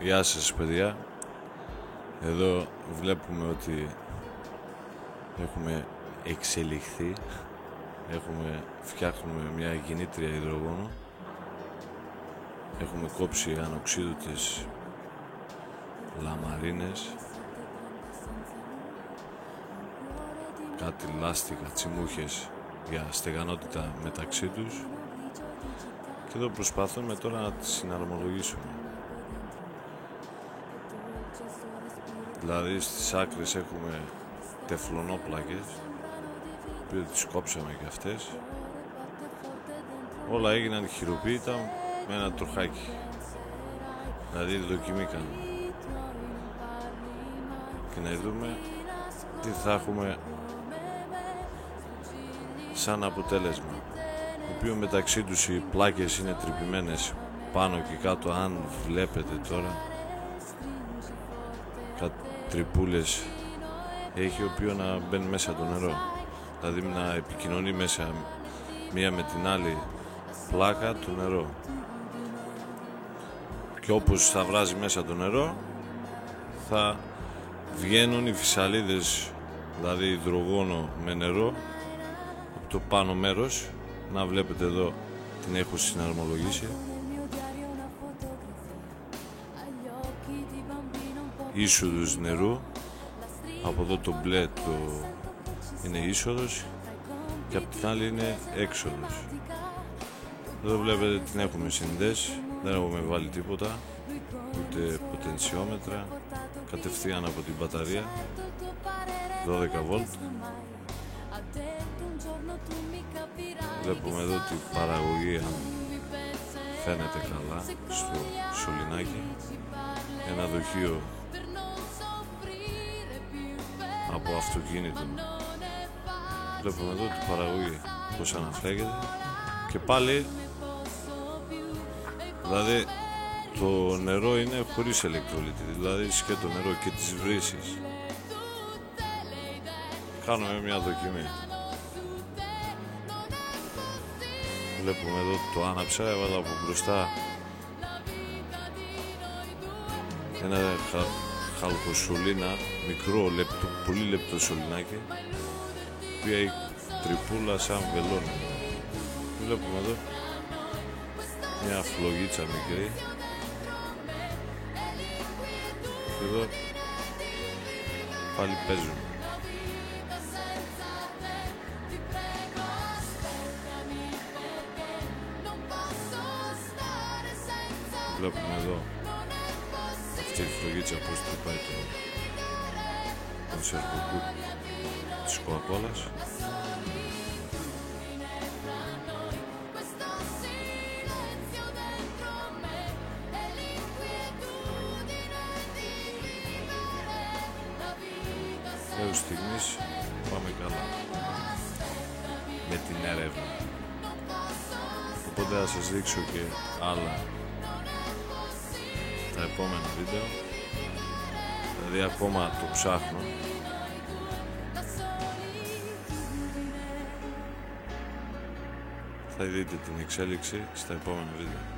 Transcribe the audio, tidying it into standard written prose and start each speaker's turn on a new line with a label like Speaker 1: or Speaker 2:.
Speaker 1: Γεια σας παιδιά. Εδώ βλέπουμε ότι έχουμε εξελιχθεί. Φτιάχνουμε μια γεννήτρια υδρογόνο. Έχουμε κόψει ανοξίδωτες λαμαρίνες, κάτι λάστιχα, τσιμούχες για στεγανότητα μεταξύ τους, και εδώ προσπαθούμε τώρα να τις συναρμολογήσουμε. Δηλαδή στις άκρες έχουμε τεφλονόπλακες που τις κόψαμε και αυτές. Όλα έγιναν χειροποίητα με ένα τροχάκι. Δηλαδή δοκιμή κάνουμε και να δούμε τι θα έχουμε σαν αποτέλεσμα, το οποίο μεταξύ τους οι πλάκες είναι τρυπημένες πάνω και κάτω. Αν βλέπετε τώρα, κάτι τρυπούλες έχει, ο οποίο να μπαίνει μέσα το νερό, δηλαδή να επικοινωνεί μέσα μία με την άλλη πλάκα το νερό, και όπως θα βράζει μέσα το νερό θα βγαίνουν οι φυσαλίδες, δηλαδή υδρογόνο με νερό από το πάνω μέρος. Να βλέπετε εδώ, την έχω συναρμολογήσει. Είσοδος νερού, από εδώ το μπλε είναι είσοδος και από την άλλη είναι έξοδος. Εδώ βλέπετε την έχουμε συνδέσει, δεν έχουμε βάλει τίποτα, ούτε ποτενσιόμετρα, κατευθείαν από την μπαταρία 12V. Βλέπουμε εδώ την παραγωγή, αν φαίνεται καλά, στο σωληνάκι. Ένα δοχείο από αυτοκίνητο. Βλέπουμε εδώ την παραγωγή, πώς αναφλέγεται. Και πάλι, δηλαδή το νερό είναι χωρίς ηλεκτρολίτη, δηλαδή σκέτο νερό και τις βρύσεις. Κάνουμε μια δοκιμή. Βλέπουμε εδώ το άναψα, έβαλα από μπροστά ένα χαλκοσωλήνα, μικρό, πολύ λεπτό σωληνάκι, που έχει τρυπούλα σαν βελόνι. Βλέπουμε εδώ μια φλογίτσα μικρή, και εδώ πάλι παίζουν. Βλέπουμε εδώ αυτή η φλογίτσα πως τρυπάει τον σερβοκούπ της Κοκακόλας. Έως στιγμής πάμε καλά με την έρευνα, οπότε θα σας δείξω και άλλα τα επόμενα βίντεο, δηλαδή ακόμα το ψάχνω. Θα δείτε την εξέλιξη στα επόμενα βίντεο.